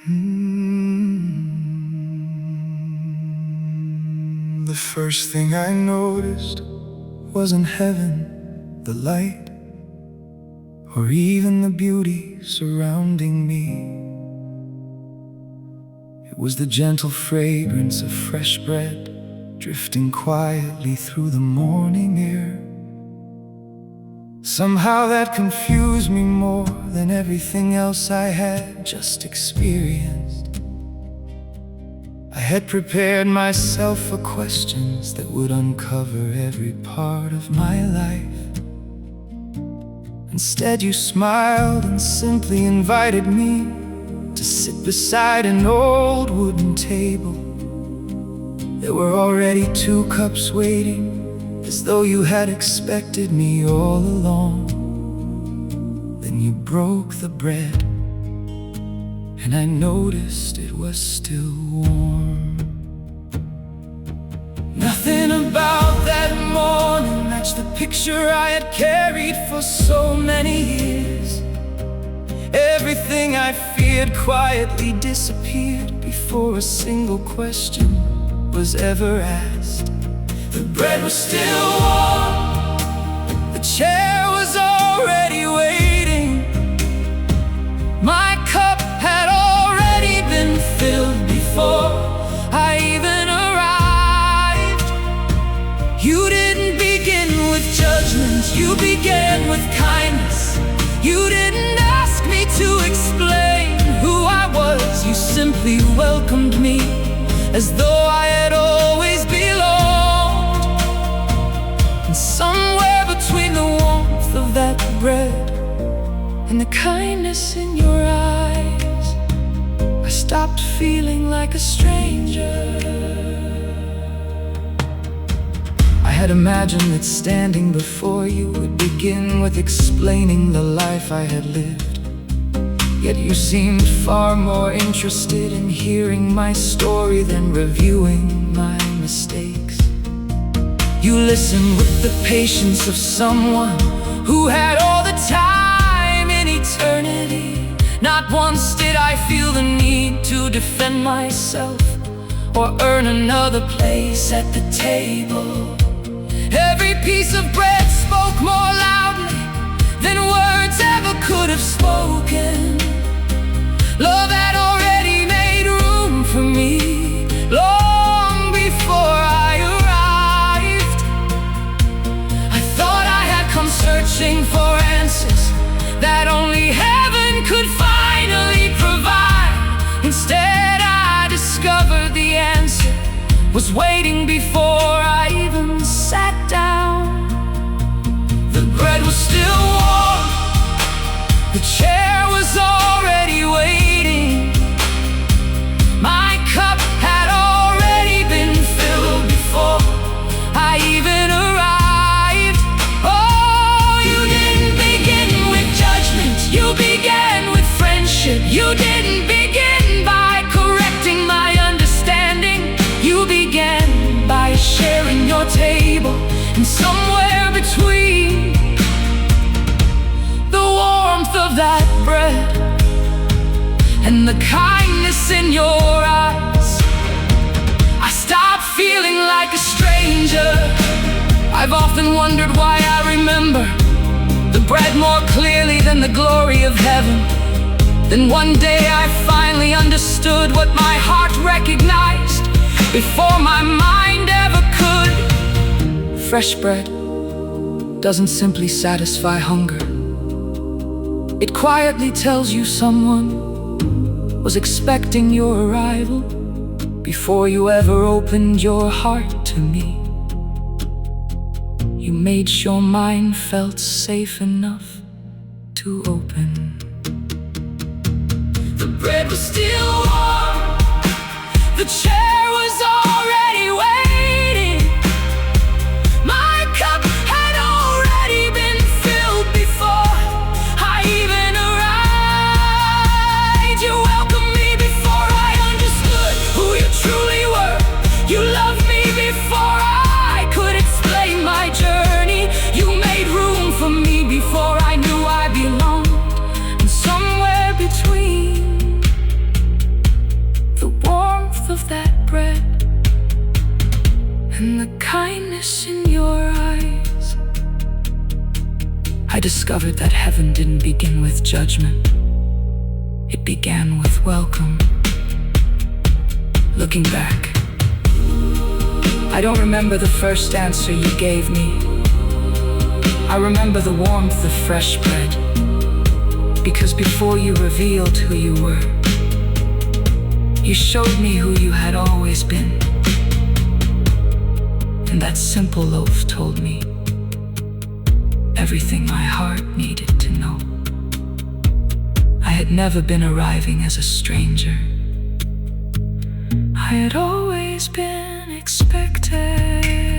The first thing I noticed wasn't heaven, the light, or even the beauty surrounding me. It was the gentle fragrance of fresh bread drifting quietly through the morning air. Somehow that confused me more than everything else I had just experienced. I had prepared myself for questions that would uncover every part of my life. Instead, you smiled and simply invited me to sit beside an old wooden table. There were already 2 cups waiting, as though you had expected me all along. Then you broke the bread, and I noticed it was still warm. Nothing about that morning matched the picture I had carried for so many years. Everything I feared quietly disappeared before a single question was ever asked. The bread was still warm, the chair was already waiting, my cup had already been filled before I even arrived. You didn't begin with judgment, you began with kindness. You didn't ask me to explain who I was, you simply welcomed me as though I had always belonged. And somewhere between the warmth of that bread and the kindness in your eyes, I stopped feeling like a stranger. I had imagined that standing before you would begin with explaining the life I had lived. Yet you seemed far more interested in hearing my story than reviewing my mistakes. You listened with the patience of someone who had all the time in eternity. Not once did I feel the need to defend myself or earn another place at the table. Every piece of bread spoke more loudly than words ever could have spoken. Love had already made room for me long before I arrived. I thought I had come searching for answers that only heaven could finally provide. Instead, I discovered the answer was waiting before I even sat down. The bread was still warm, the chair was already waiting, my cup had already been filled before I even arrived. Oh, you didn't begin with judgment, you began with friendship. You didn't begin by correcting my understanding, you began by sharing your table. And somewhere between the warmth of that bread and the kindness in your eyes, I stopped feeling like a stranger. I've often wondered why I remember the bread more clearly than the glory of heaven. Then one day I finally understood what my heart recognized before my mind ever could. Fresh bread doesn't simply satisfy hunger, it quietly tells you someone was expecting your arrival before you ever opened your heart to me. You made sure mine felt safe enough to open. The bread was still warm, the chair was already waiting, my cup had already been filled before I even arrived. You welcomed me before I understood who you truly were. You loved me before I could explain my journey. You made room for me before I knew I belonged. And somewhere between I discovered that heaven didn't begin with judgment. It began with welcome. Looking back, I don't remember the first answer you gave me. I remember the warmth of fresh bread, because before you revealed who you were, you showed me who you had always been. And that simple loaf told me everything my heart needed to know. I had never been arriving as a stranger. I had always been expected.